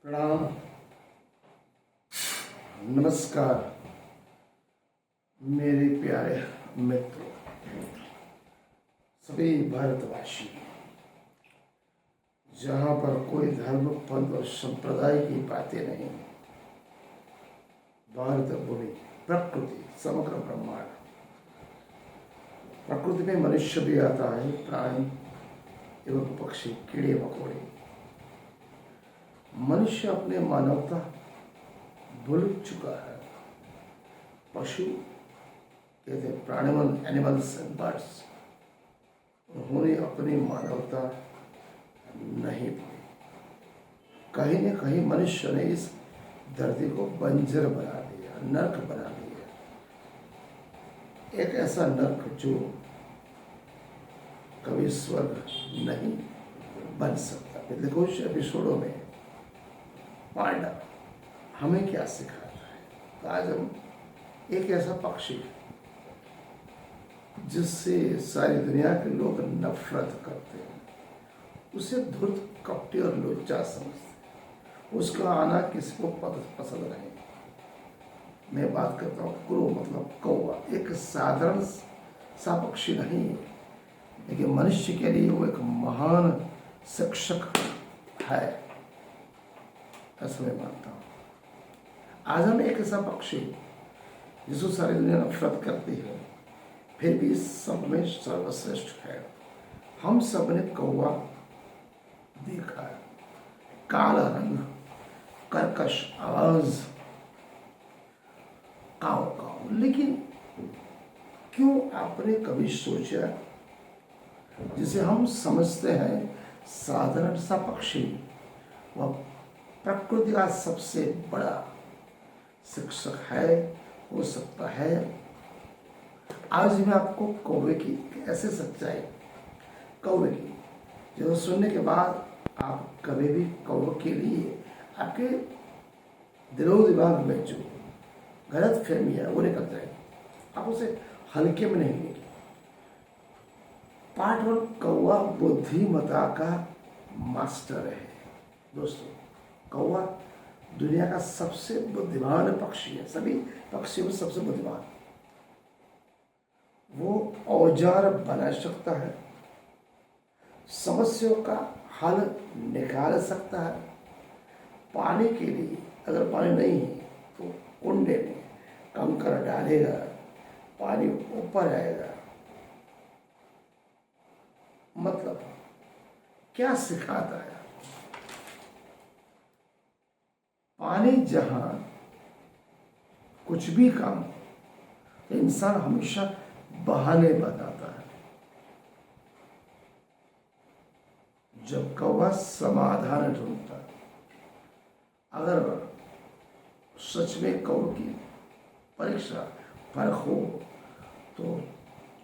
प्रणाम। नमस्कार मेरे प्यारे मित्रों, सभी भारतवासी। जहाँ पर कोई धर्म पंथ और संप्रदाय की बातें नहीं, भारत भूमि, प्रकृति, समग्र ब्रह्मांड। प्रकृति में मनुष्य भी आता है, प्राणी एवं पक्षी, कीड़े मकोड़े। मनुष्य अपने मानवता भूल चुका है। पशु कहते हैं प्राणिमल, एनिमल्स एंड बर्ड्स, उन्होंने अपनी मानवता नहीं भूली। कहीं न कहीं मनुष्य ने इस धरती को बंजर बना दिया, नर्क बना दिया। एक ऐसा नर्क जो कभी स्वर्ग नहीं बन सकता। पिछले कुछ एपिसोडों में पांडा हमें क्या सिखाता है, तो आज हम एक ऐसा पक्षी जिससे सारी दुनिया के लोग नफरत करते हैं, उसे धूर्त, कपटी और लुच्चा समझते, उसका आना किसी को पसंद नहीं। मैं बात करता हूँ क्रो, मतलब कौवा। एक साधारण सा पक्षी नहीं है, लेकिन मनुष्य के लिए वो एक महान शिक्षक है, ऐसा मैं मानता हूँ। आज हम एक ऐसा पक्षी जिसको सारी दुनिया नफरत करती है, फिर भी सब में सर्वश्रेष्ठ है। हम सब ने कौवा देखा है, काला रंग, कर्कश आवाज, काव काव। लेकिन क्यों आपने कभी सोचा, जिसे हम समझते हैं साधारण सा पक्षी, वह प्रकृति का सबसे बड़ा शिक्षक है, हो सकता है। आज मैं आपको कौवे की ऐसे सच्चाई, कौवे की, जो सुनने के बाद आप कभी भी कौवे के लिए आपके दिलो दिमाग में जो गलत फहमी है वो निकल जाएगी, आप उसे हल्के में नहीं लेंगे। पार्ट 1, कौवा बुद्धिमत्ता का मास्टर है। दोस्तों, कौवा दुनिया का सबसे बुद्धिमान पक्षी है, सभी पक्षियों में सबसे बुद्धिमान। वो औजार बना सकता है, समस्याओं का हल निकाल सकता है। पानी के लिए अगर पानी नहीं है तो कुंडे में कंकर डालेगा, पानी ऊपर आएगा। मतलब क्या सिखाता है? पानी जहां कुछ भी काम, तो इंसान हमेशा बहाने बताता है। जब कौवा समाधान ढूंढता है, अगर सच में कौवे की परीक्षा फर्क हो, तो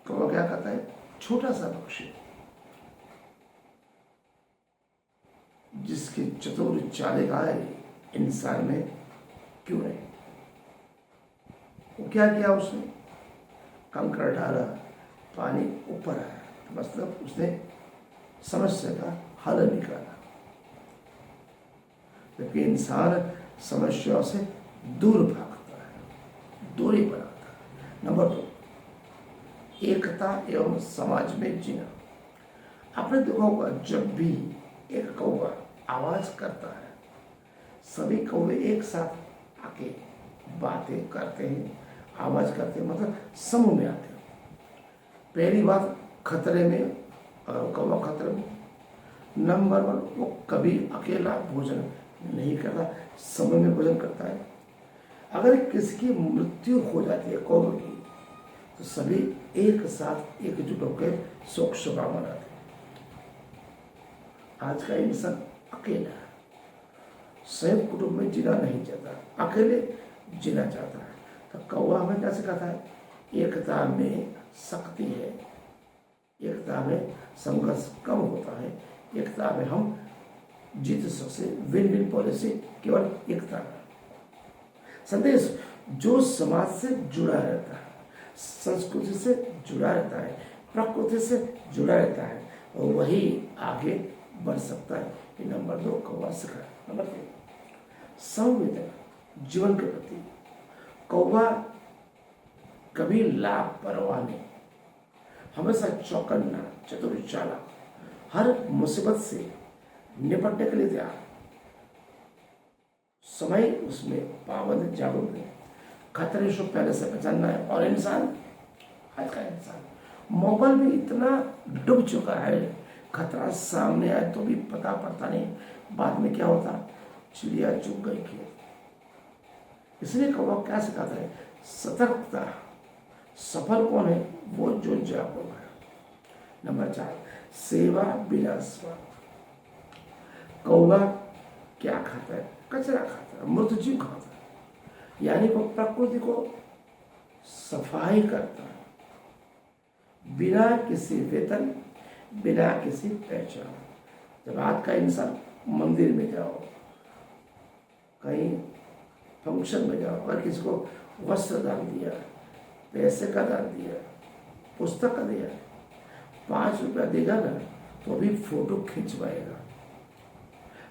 कौवा क्या कहता है? छोटा सा पक्षी जिसकी चतुर चालिकाएं इंसान में क्यों नहीं? वो क्या किया उसने? कंकड़ डाला, पानी ऊपर आया, मतलब उसने समस्या का हल निकाला। जबकि इंसान समस्याओं से दूर भागता है, दूरी बनाता है। नंबर 2, एकता एवं समाज में जीना। आपने देखा होगा, जब भी एक कौवा आवाज करता है, सभी कौवे एक साथ आके बातें करते हैं, आवाज करते हैं, मतलब समूह में आते हैं। पहली बात, खतरे में, अगर कौवा खतरे में, नंबर 1, वो कभी अकेला भोजन नहीं करता, समूह में भोजन करता है। अगर किसी की मृत्यु हो जाती है कौवे की, तो सभी एक साथ एकजुट होकर शोक सभा मनाते हैं। आज का इंसान अकेला है, संयुक्त कुटुंब में जीना नहीं चाहता, अकेले जीना चाहता है। तो कौवा हमें क्या सिखाता है? एकता में शक्ति है, एकता में संघर्ष कम होता है, एकता में हम जीत सकते। विन विन पॉलिसी केवल एकता में। संदेश जो समाज से जुड़ा रहता है, संस्कृति से जुड़ा रहता है, प्रकृति से जुड़ा रहता है, वही आगे बढ़ सकता है। ये नंबर 2 कौवा सिखाया। नंबर 3, संवेदना जीवन के प्रति। कौवा कभी लापरवाह नहीं, हमेशा चौकन्ना, चतुर चालाक, हर मुसीबत से निपटने के लिए तैयार। समय उसमें पाबंद, जागरूक है, खतरे से पहले से पहचानना है। और इंसान, आज का इंसान मोबाइल में इतना डूब चुका है, खतरा सामने आए तो भी पता पड़ता नहीं, बाद में क्या होता, चिड़िया चुग गई खेत। इसलिए कौवा क्या सिखाता है, सतर्कता। सफल कौन है, वो जो जागरूक है। नंबर 4, सेवा बिना स्वार्थ। कौवा क्या खाता है, कचरा खाता है, मृत जीव खाता है, यानी वो प्रकृति को सफाई करता है, बिना किसी वेतन, बिना किसी पहचान। जब आज का इंसान मंदिर में जाओ, कहीं फंक्शन में जाओ, अगर किसी को वस्त्र दान दिया, पैसे का दान दिया, पुस्तक का दिया, 5 रुपया देगा ना तो भी फोटो खिंचवाएगा।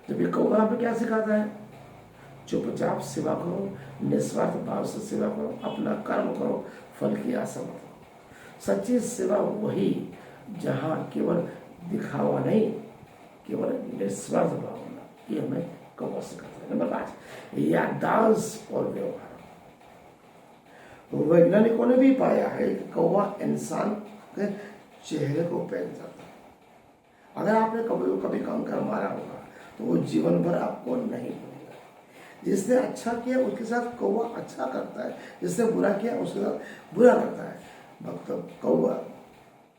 जब ये कौवा हमें क्या सिखाता है, चुपचाप सेवा करो, निस्वार्थ भाव से सेवा करो, अपना कर्म करो, फल की आशा मत करो। सच्ची सेवा वही जहाँ केवल दिखावा नहीं, केवल निस्वार्थ भाव होना, ये हमें कौवा सिखाता है। नंबर 5, याददाश्त और व्यवहार। वैज्ञानिकों ने भी पाया है कि कौवा इंसान के चेहरे को पहन जाता है। अगर आपने कभी कंकर मारा होगा तो वो जीवन भर आपको नहीं भूलेगा। जिसने अच्छा किया उसके साथ कौवा अच्छा करता है, जिसने बुरा किया उसके साथ बुरा करता है। मतलब कौवा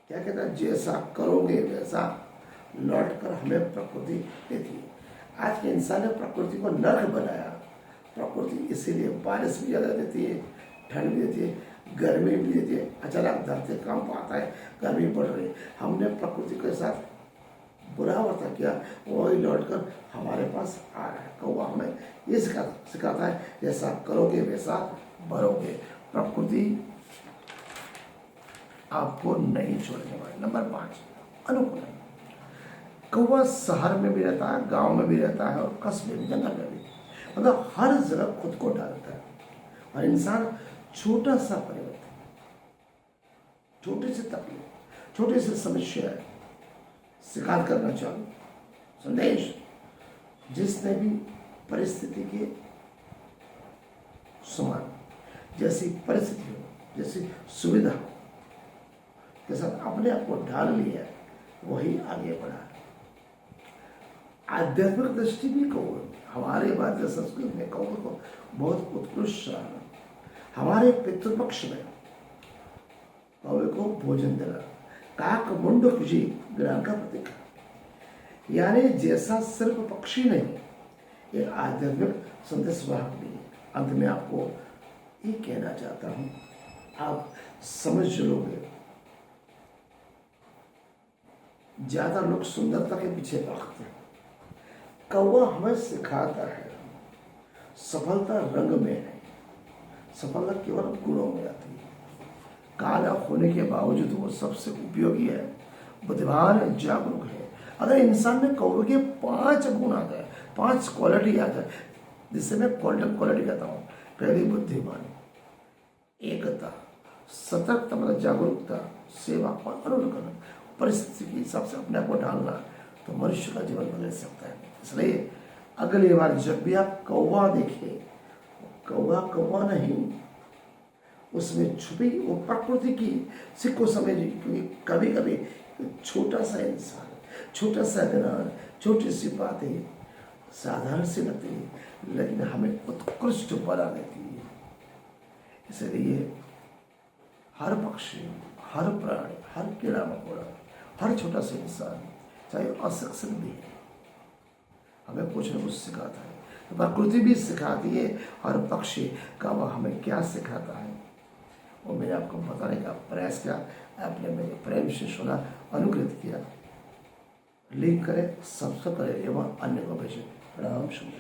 क्या कहता है, जैसा करोगे वैसा लौट कर हमें प्रकृति देती है। आज के इंसान ने प्रकृति को नर्क बनाया। प्रकृति इसीलिए बारिश भी ज़्यादा देती है, ठंड भी देती है, गर्मी भी देती है। अचानक धरती कंप आता है, गर्मी बढ़ रही है। हमने प्रकृति के साथ बुरा वर्तन किया, वही लौटकर हमारे पास आ रहा है। कौवा हमें ये सिखाता है, जैसा करोगे वैसा भरोगे। प्रकृति आपको नहीं छोड़ने वाली। नंबर 5, अनुकूलन। कौवा शहर में भी रहता है, गांव में भी रहता है, और कस्बे में, जंगल में भी, मतलब हर जगह खुद को डालता है। और इंसान छोटा सा परिवर्तन, छोटी सी तकलीफ, छोटी सी समस्या शिकार करना चालू। संदेश, जिसने भी परिस्थिति के समान, जैसी परिस्थिति हो, जैसी सुविधा हो के साथ अपने आप को ढाल लिया है, वही आगे बढ़ा। आध्यात्मिक दृष्टि भी कौवे, हमारे भारतीय संस्कृति में कौवे को बहुत उत्कृष्ट सराहना। हमारे पितृपक्ष में कौवे को भोजन देना काक मुंड कुजी ज्ञान का प्रतीक है। यानी जैसा सिर्फ पक्षी नहीं, एक आध्यात्मिक संदेश वाहक भी है। अंत में आपको ये कहना चाहता हूँ, आप समझ लोगे। ज्यादा लोग सुंदरता के पीछे भागते हैं, कौवा हमें सिखाता है सफलता रंग में नहीं, सफलता केवल गुणों में आती है। काला होने के बावजूद वो सबसे उपयोगी है, बुद्धिमान है, जागरूक है। अगर इंसान में कौवे के 5 गुण आ जाए, 5 क्वालिटी आ जाए, जिससे मैं गोल्डन क्वालिटी कहता हूँ। पहली बुद्धिमान, एकता, सतर्कता मतलब जागरूकता, सेवा और अनुकूलन, परिस्थिति के हिसाब से अपने आप को ढालना, तो मनुष्य का जीवन बदल सकता है। इसलिए अगली बार जब भी आप कौवा देखें, कौवा कौवा नहीं, उसमें छुपी वो प्रकृति की सिक्को समझिए। क्योंकि कभी कभी छोटा सा इंसान, छोटा सा ज्ञान, छोटी सी बातें साधारण सी लगती है, लेकिन हमें उत्कृष्ट बना देती है। इसलिए हर पक्षी, हर प्राणी, हर कीड़ा मकोड़ा, हर छोटा सा इंसान, चाहे अशिक्षित भी है, हमें कुछ न कुछ सिखाता है। तो प्रकृति भी सिखाती है, हर पक्षी का वह हमें क्या सिखाता है वो मैंने आपको बताने का प्रयास किया। आपने मेरे प्रेम से सुना, अनुग्रहित किया। लिंक करें, सब्सक्राइब करें एवं अन्य को भेजें। प्रणाम, शुभ।